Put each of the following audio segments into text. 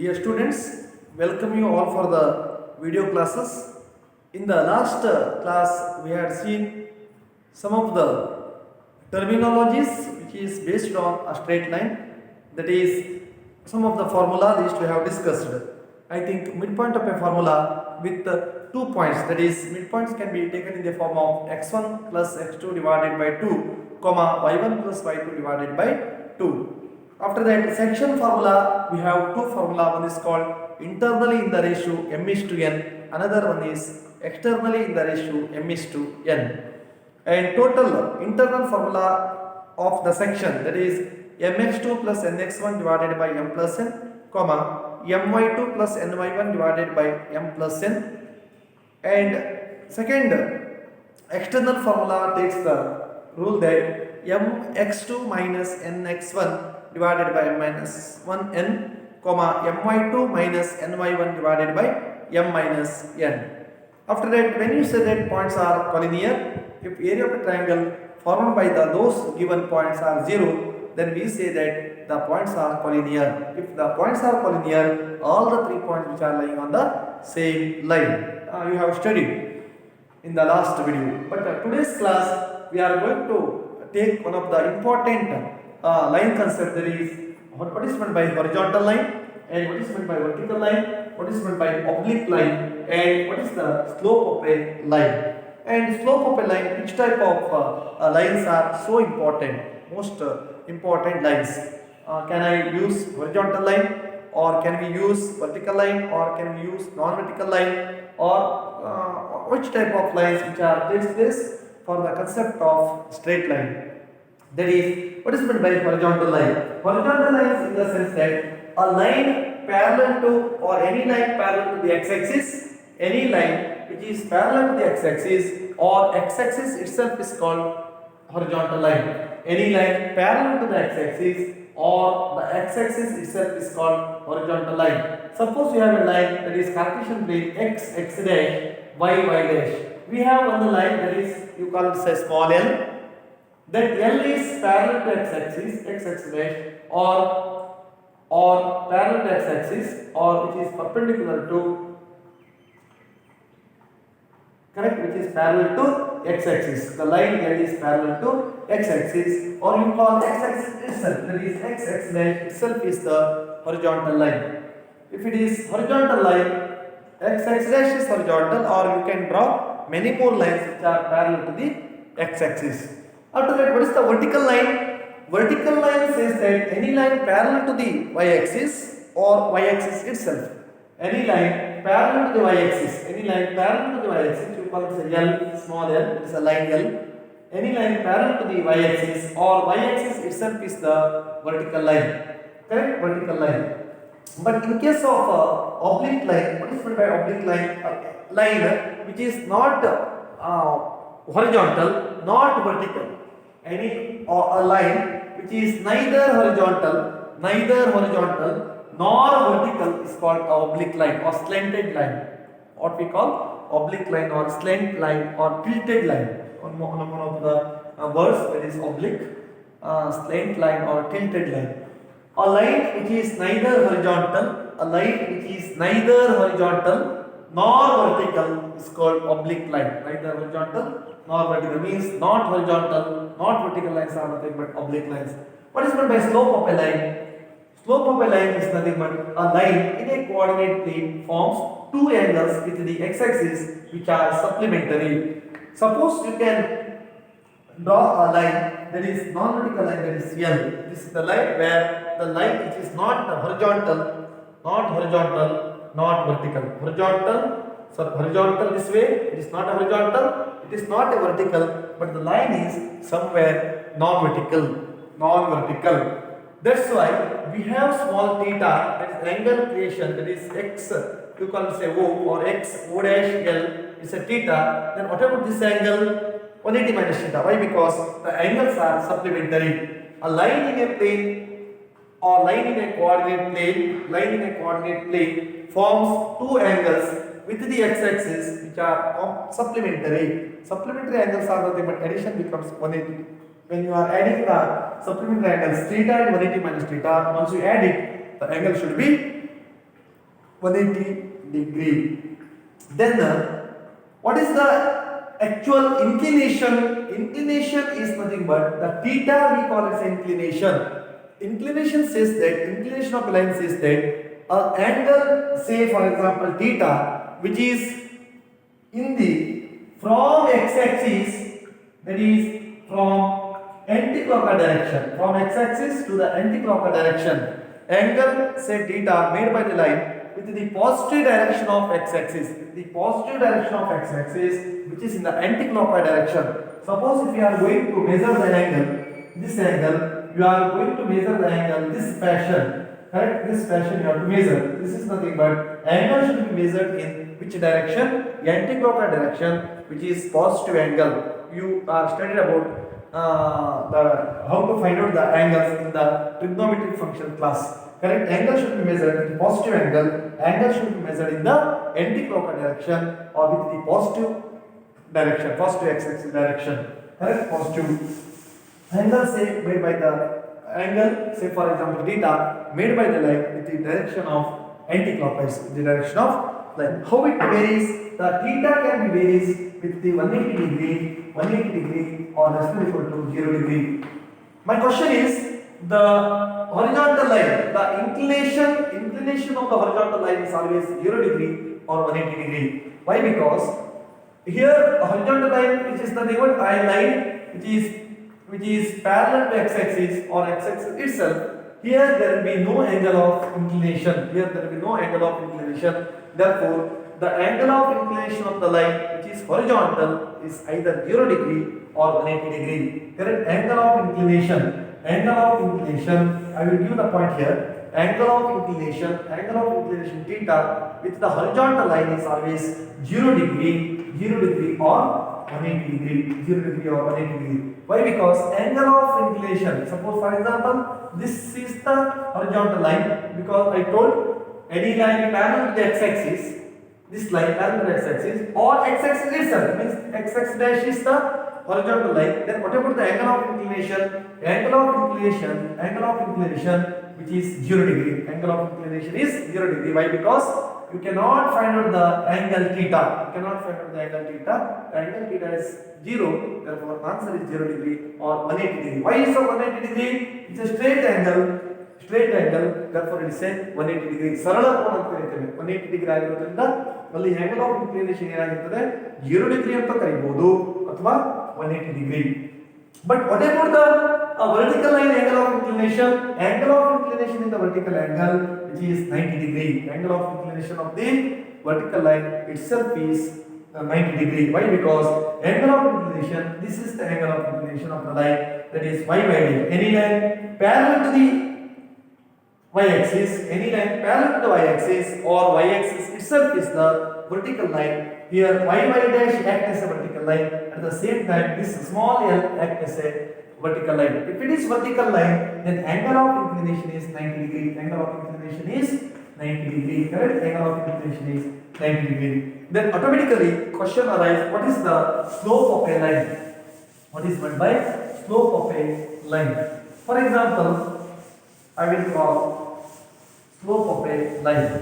Dear students, welcome you all for the video classes. In the last class, we had seen some of the terminologies which is based on a straight line. That is, some of the formula list we have discussed. I think midpoint of a formula with 2 points. That is, midpoints can be taken in the form of x1 plus x2 divided by 2, comma y1 plus y2 divided by 2. After that, section formula, we have two formula. One is called internally in the ratio m is to n. Another one is externally in the ratio m is to n. And total internal formula of the section, that is mx2 plus nx1 divided by m plus n, comma my2 plus ny1 divided by m plus n. And second external formula takes the rule that mx2 minus nx1 divided by m minus 1n, comma my2 minus ny1 divided by m minus n. After that, when you say that points are collinear, if area of a triangle formed by those given points are 0, then we say that the points are collinear. If the points are collinear, all the 3 points which are lying on the same line. You have studied in the last video. But today's class, we are going to take one of the important line concept, that is what is meant by horizontal line and what is meant by vertical line, what is meant by oblique line, and what is the slope of a line. And slope of a line, which type of lines are so important, most important lines. Can I use horizontal line, or can we use vertical line, or can we use non-vertical line, or which type of lines which are takes place for the concept of straight line. That is, what is meant by horizontal line? Horizontal line is in the sense that a line parallel to, or any line parallel to the x-axis, any line which is parallel to the x-axis or x-axis itself is called horizontal line. Any line parallel to the x-axis or the x-axis itself is called horizontal line. Suppose you have a line that is Cartesian plane x, x dash, y, y dash. We have one line that is, you call it say small l. That L is parallel to x-axis, x dash, or parallel to x-axis, or which is perpendicular to, correct, which is parallel to x-axis. The line L is parallel to x-axis, or you call x-axis itself, that is x dash itself is the horizontal line. If it is horizontal line, x dash is horizontal, or you can draw many more lines which are parallel to the x-axis. After that, what is the vertical line? Vertical line says that any line parallel to the y-axis or y-axis itself. Any line parallel to the y-axis. Any line parallel to the y-axis, you call it L, small l, it is a line L. Any line parallel to the y-axis or y-axis itself is the vertical line. Correct? Vertical line. But in case of oblique line, what is meant by oblique line? Line which is not horizontal, not vertical. Any a line which is neither horizontal nor vertical is called oblique line or slanted line. What we call oblique line or slant line or tilted line. One of the words, that is oblique, slant line or tilted line. A line which is neither horizontal, nor vertical is called oblique line. Neither horizontal nor vertical means not horizontal, not vertical lines are nothing but oblique lines. What is meant by slope of a line? Slope of a line is nothing but a line in a coordinate plane forms two angles with the x-axis which are supplementary. Suppose you can draw a line that is non-vertical line, that is L. This is the line where the line which is not horizontal, not vertical. Horizontal this way, it is not a horizontal, it is not a vertical, but the line is somewhere non-vertical. That's why we have small theta, that is angle creation, that is x, you can say O or x, O dash L is a theta. Then what about this angle? 180 minus theta. Why? Because the angles are supplementary. A line in a plane or line in a coordinate plane forms two angles with the x-axis which are supplementary. Supplementary angles are nothing but addition becomes 180. When you are adding the supplementary angles theta and 180 minus theta, once you add it, the angle should be 180 degree. Then what is the actual inclination? Inclination is nothing but the theta, we call it inclination. Inclination says that, inclination of the line says that an angle, say for example theta, which is in the from x-axis, that is from anti-clockwise direction, from x-axis to the anti-clockwise direction, angle say theta made by the line with the positive direction of x-axis, the positive direction of x-axis which is in the anti-clockwise direction. Suppose if you are going to measure the angle, this angle, you are going to measure the angle this fashion, correct? This fashion you have to measure. This is nothing but angle should be measured in which direction? Anti-clockwise direction, which is positive angle. You are studied about how to find out the angles in the trigonometric function class. Correct? Angle should be measured in positive angle. Angle should be measured in the anti-clockwise direction or with the positive direction, positive x-axis direction. Correct? Positive angle say made by the angle, say for example theta, made by the line with the direction of anti-clockwise, the direction of line. How it varies? The theta can be varies with the 180 degree or less than equal to 0 degree. My question is, the horizontal line, the inclination of the horizontal line is always 0 degree or 180 degree. Why? Because here a horizontal line which is nothing but a line which is parallel to x-axis or x-axis itself. Here there will be no angle of inclination. Here there will be no angle of inclination. Therefore, the angle of inclination of the line which is horizontal is either 0 degree or 180 degree. Correct? Angle of inclination. Angle of inclination, I will give the point here. Angle of inclination theta with the horizontal line is always 0 degree or 180 degree, 0 degree or 180 degree. Why? Because angle of inclination, suppose for example, this is the horizontal line, because I told any line parallel to the x-axis, this line parallel to x-axis or x-axis itself, means x-axis dash is the horizontal line. Then what about the angle of inclination? Angle of inclination which is 0 degree. Angle of inclination is 0 degree. Why? Because you cannot find out the angle theta. The angle theta is 0. Therefore, answer is 0 degree or 180 degree. Why is it 180 degree? It's a straight angle. Therefore, it is a 180 degree. Sarala ಕೋನ ಅಂತ ಕರೀತೇವೆ. 180 degree ಆಗಿರೋದ್ರಿಂದ ಅಲ್ಲಿ angle of inclination ಏನಾಗಿರುತ್ತದೆ 0 degree ಅಂತ ಕರೀಬಹುದು ಅಥವಾ 180 degree. But what about the vertical line angle of inclination? Angle of inclination in the vertical angle which is 90 degree. Angle of inclination of the vertical line itself is 90 degree. Why? Because angle of inclination, this is the angle of inclination of the line, that is y by d. Any line parallel to the y-axis, or y-axis itself is the vertical line. Here y dash act as a vertical line. At the same time, this small l act as a vertical line. If it is vertical line, then angle of inclination is 90 degree. Correct? Angle of inclination is 90 degree. Then automatically question arises, what is the slope of a line? What is meant by slope of a line? For example, I will call slope of a line.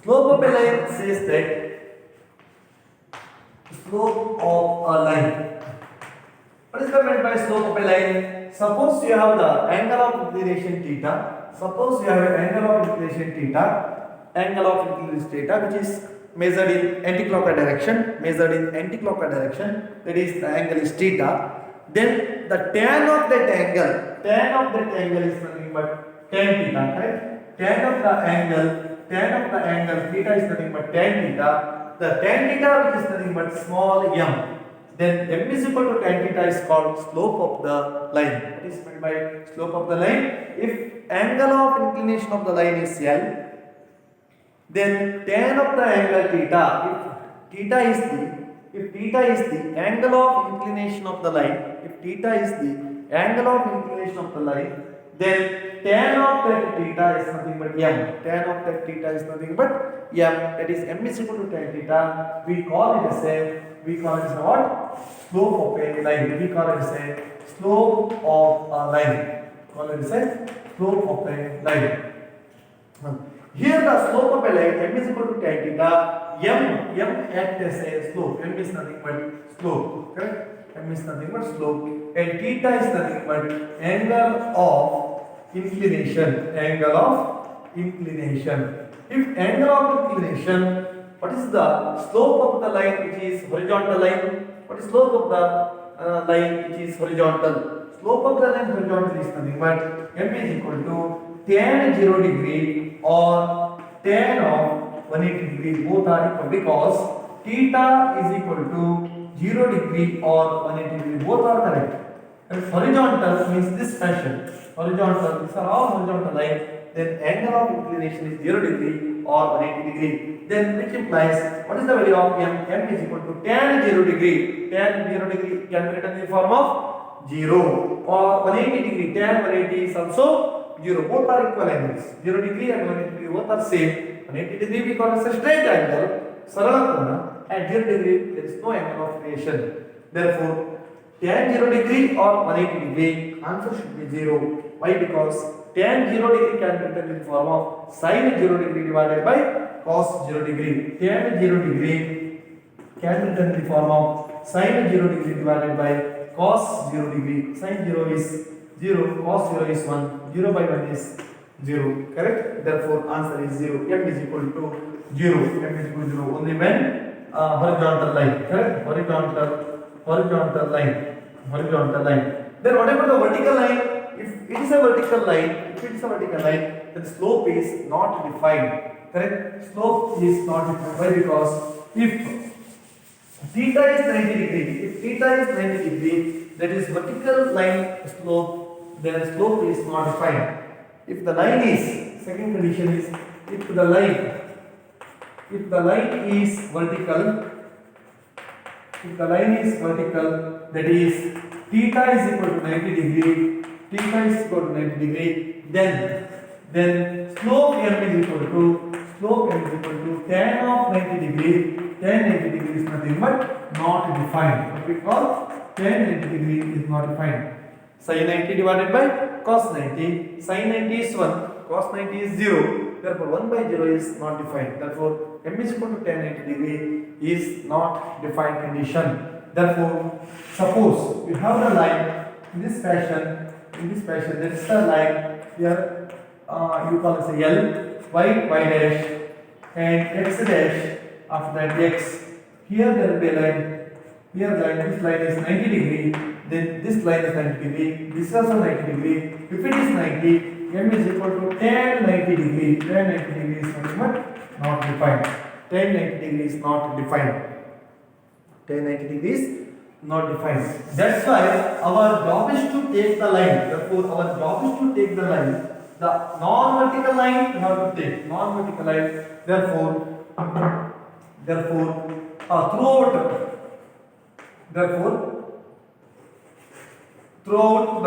Slope of a line says that slope of a line. What is meant by slope of a line? Suppose you have the angle of inclination theta. Angle of inclination theta which is measured in anti-clockwise direction. That is, the angle is theta. Then the tan of that angle is nothing but tan theta. Right? Tan of the angle theta is nothing but tan theta. The tan theta which is nothing but small m. Then m is equal to tan theta is called slope of the line. What is meant by slope of the line? If angle of inclination of the line is L, then tan of the angle theta, if theta is the angle of inclination of the line, then tan of that theta is nothing but m. That is m is equal to tan theta. We call it as what? Slope of a line. Slope of a line. Here the slope of a line m is equal to tan theta. M acts as a slope. M is nothing but slope. Correct? M is nothing but slope. And theta is nothing but angle of inclination. Angle of inclination. If angle of inclination, what is the slope of the line which is horizontal line? What is slope of the line which is horizontal? Slope of the line horizontal is nothing but m is equal to tan 0 degree or tan of 180 degree. Both are equal because theta is equal to 0 degree or 180 degree. Both are correct. And horizontal means this fashion. Horizontal, these are all horizontal line. Then angle of inclination is 0 degree or 180 degree. Then which implies what is the value of m? M is equal to tan 0 degree. Tan 0 degree can be written in the form of 0 or 180 degree. Tan 180 is also 0. Both are equal angles. 0 degree and 180 degree both are same. 180 degree because it's a straight angle. Sarala kona. At 0 degree there is no angle of creation. Therefore, tan 0 degree or 180 degree answer should be 0. Why? Because tan 0 degree can be written in the form of sin 0 degree divided by cos 0 degree. Tan 0 degree can be written in the form of sin 0 degree divided by cos 0 degree. Sin 0 is 0, cos 0 is 1, 0 by 1 is 0. Correct? Therefore, answer is 0. M is equal to 0. M is equal to 0 only when horizontal line. Correct? Horizontal line. Then whatever the vertical line, if it is a vertical line, then slope is not defined. Correct? Slope is not defined. Why? Because if theta is 90 degree, that is vertical line slope, then slope is not defined. If the line is, second condition is, if the line is vertical, that is theta is equal to 90 degree, then slope m is equal to tan of 90 degree. Tan 90 degree is nothing but not defined. What we call tan 90 degree is not defined. Sin 90 divided by cos 90. Sin 90 is 1, cos 90 is 0. Therefore, 1 by 0 is not defined. Therefore, m is equal to tan 90 degree is not defined condition. Therefore, suppose we have the line in this fashion, that is the line here. You call it L, y dash, and x dash. After that x, here there will be a line. This line is 90 degree. Then this line is 90 degree. This is also 90 degree. If it is 90, m is equal to tan 90 degree. Tan 90 degree is nothing but not defined. Tan 90 degree is not defined. Tan 90 degree is not defined. That's why our job is to take the line. Therefore, our job is to take the line. The non-vertical line we have to take. Non-vertical line. Therefore, throughout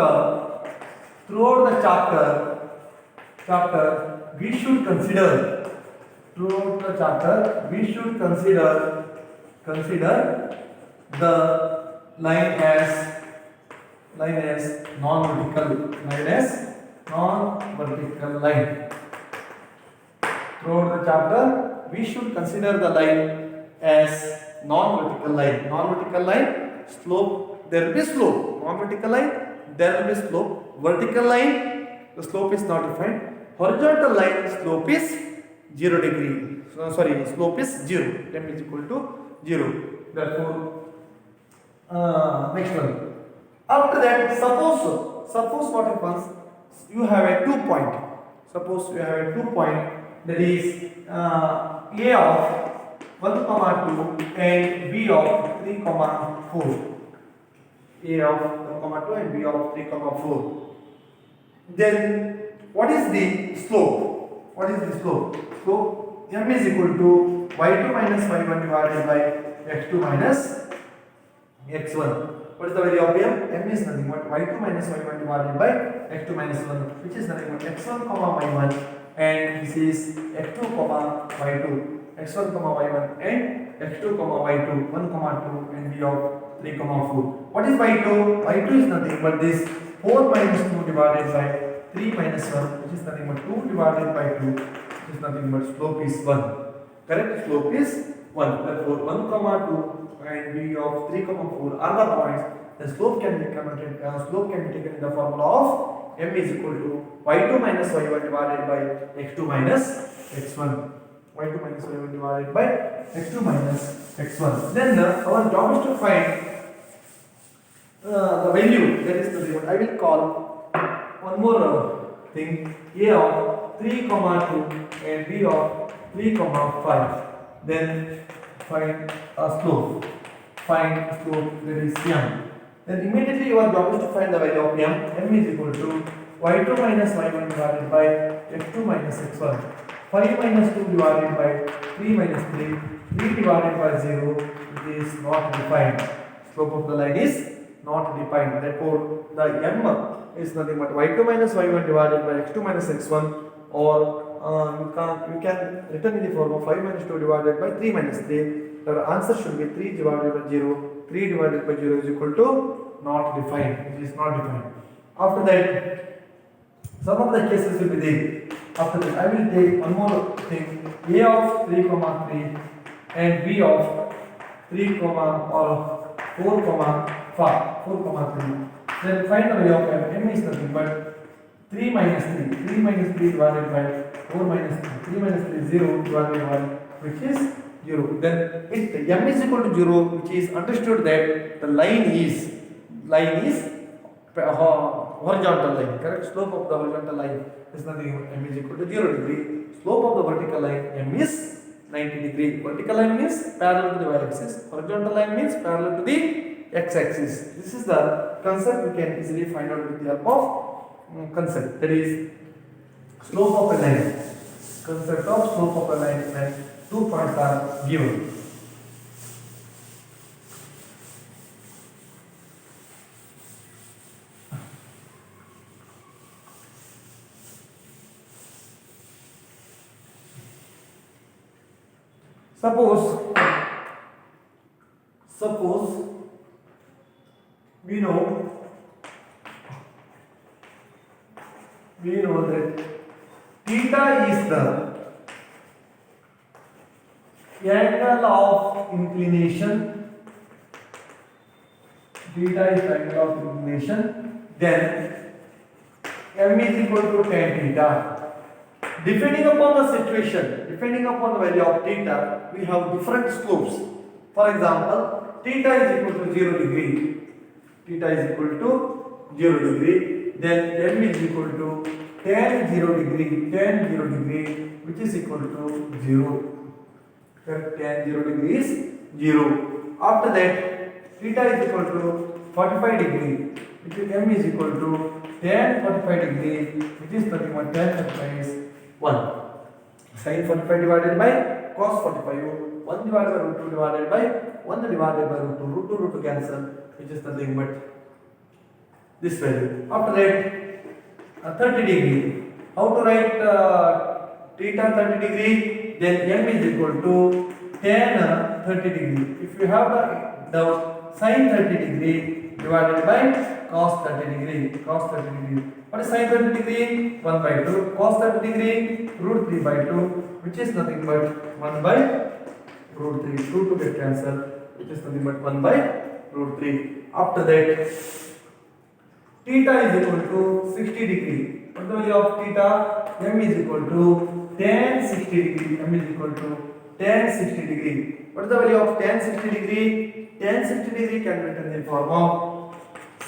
the chapter we should consider the line as non-vertical line. Throughout the chapter we should consider the line as non-vertical line. Non-vertical line, slope, there will be slope. Non-vertical line, there will be slope. Vertical line, the slope is not defined. Horizontal line, slope is 0 degree. Slope is 0. M is equal to 0. Therefore, next one. After that, suppose what happens, you have a 2 point. Suppose you have a 2 point, that is A of 1, 2 and B of 3, 4. A of 1, 2 and B of 3, 4. Then what is the slope? Slope m is equal to y2 minus y1 divided by x2 minus x1. What is the value of m? M is nothing but y2 minus y1 divided by x2 minus 1, which is nothing but x1 y1, and this is x2 y2. x1 y1 and x2 y2, 1 2 and b of 3 4. What is y2? Y2 is nothing but this 4 minus 2 divided by 3 minus 1, which is nothing but 2 divided by 2, is nothing but slope is 1. Correct? Slope is 1. Therefore, 1, 2 and b of 3, 4 are the points. The slope can be taken in the formula of m is equal to y2 minus y1 divided by x2 minus x1. y2 minus y1 divided by x2 minus x1. Then our job is to find the value, that is the value. I will call one more thing, a of 3, 2 and b of 3, 5. Then find a slope. Find slope, that is m. Then immediately your job is to find the value of m. M is equal to y2 minus y1 divided by x2 minus x1. 5 minus 2 divided by 3 minus 3. 3 divided by 0, it is not defined. Slope of the line is not defined. Therefore, the m is nothing but y2 minus y1 divided by x2 minus x1, or you can written in the form of 5 minus 2 divided by 3 minus 3. The answer should be 3 divided by 0. 3 divided by 0 is equal to not defined. It is not defined. After that, some of the cases will be there. After that, I will take one more thing. A of 3, 3 and b of 3, or 4, 5, 4, 3. Then find the value of m. M is nothing but 3 minus 3. 3 minus 3 divided by 4 minus 3. 3 minus 3 is 0 divided by 1, which is 0. Then if m is equal to 0, which is understood that the line is horizontal line. Correct? Slope of the horizontal line is nothing but m is equal to 0 degree. Slope of the vertical line m is 90 degree. Vertical line means parallel to the y-axis. Horizontal line means parallel to the x-axis. This is the concept we can easily find out with the help of concept. That is slope of a line. Concept of slope of a line, and 2 points are given. Suppose we know that theta is the angle of inclination. Theta is the angle of inclination. Then m is equal to tan theta. Depending upon the situation, depending upon the value of theta, we have different slopes. For example, theta is equal to 0 degree. Theta is equal to 0 degree. Then m is equal to tan 0 degree. Tan 0 degree, which is equal to 0. Tan 0 degree is 0. After that, theta is equal to 45 degree, which is m is equal to tan 45 degree, which is 31. Tan 45 is 1. Sin 45 divided by cos 45. 1 divided by root 2 divided by 1 divided by root 2. Root 2 cancel, which is nothing but this value. After that, 30 degree. How to write theta 30 degree? Then m is equal to tan 30 degree. If you have the sin 30 degree divided by cos 30 degree. Cos 30 degree. What is sin 30 degree? 1 by 2. Cos 30 degree? Root 3 by 2, which is nothing but 1 by root 3. 2 get cancelled, which is nothing but 1 by root 3. After that, theta is equal to 60 degree. What is the value of theta? M is equal to tan 60 degree. M is equal to tan 60 degree. What is the value of tan 60 degree? Tan 60 degree can be written in form of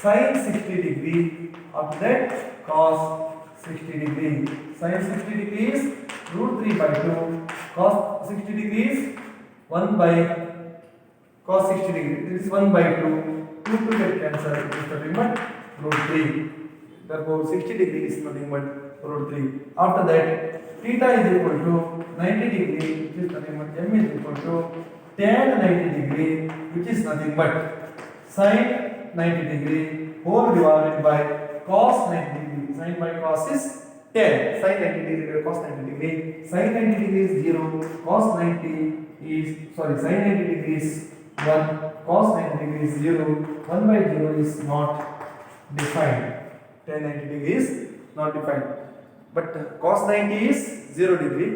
sin 60 degree. After that, cos 60 degree. Sin 60 degree is root 3 by 2. Cos 60 degree is 1 by cos 60 degree. This is 1 by 2. 2 get cancelled. It is nothing but root 3. Therefore, 60 degree is nothing but root 3. After that, theta is equal to 90 degree, which is nothing but m is equal to tan 90 degree, which is nothing but sin 90 degree whole divided by cos 90 degree. Sin by cos is 10. Sin 90 degree by cos 90 degree. Sin 90 degree is 0. Cos 90 is, sorry, sin 90 degree is 1. Cos 90 degree is 0. 1 by 0 is not defined. Tan 90 degree is not defined. But cos 90 is 0 degree.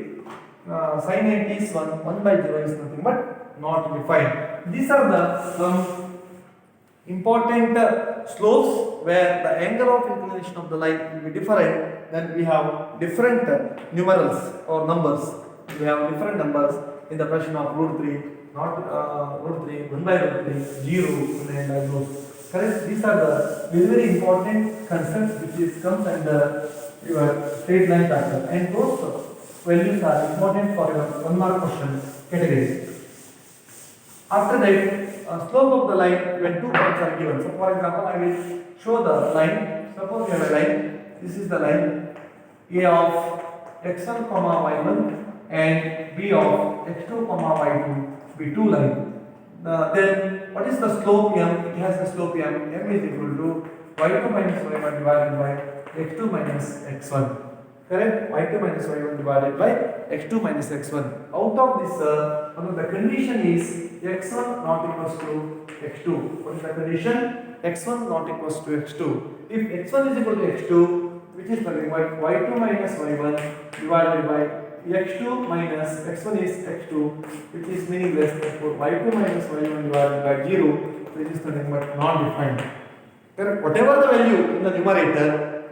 sin 90 is 1 by 0 is nothing but not defined. These are the some important slopes where the angle of inclination of the line will be different. Then we have different numerals or numbers. We have different numbers in the question of root 3, not root 3, 1 by root 3, 0, and like those. Correct? These are the very, very important concepts which is comes under your straight line factor, and those values are important for your 1 mark question category. After that, slope of the line when 2 points are given. So, for example, I will show the line. Suppose you have a line. This is the line A of x1 comma y1 and B of x2 comma y2 be two line. Then what is the slope m? It has the slope m. M is equal to y2 minus y1 divided by x2 minus x1. Correct? Y2 minus y1 divided by x2 minus x1. Out of this, one of the condition is x1 not equals to x2. What is the condition? x1 not equals to x2. If x1 is equal to x2, which is nothing but y2 minus y1 divided by x2 minus x1 is x2, which is meaningless. Therefore, y2 minus y1 divided by 0, which is nothing but non-defined. Whatever the value in the numerator,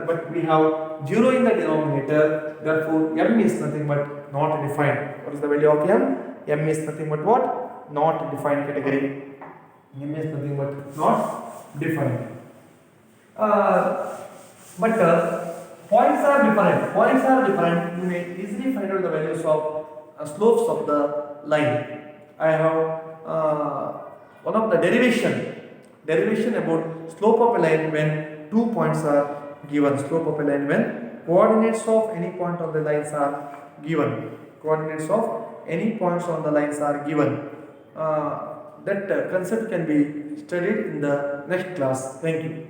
but we have 0 in the denominator, therefore m is nothing but not defined. What is the value of m? M is nothing but what? Not defined category. M is nothing but not defined. But points are different. You may easily find out the values of slopes of the line. I have one of the derivation about slope of a line when 2 points are given. Slope of a line when coordinates of any point on the lines are given. Coordinates of any points on the lines are given. That concept can be studied in the next class. Thank you.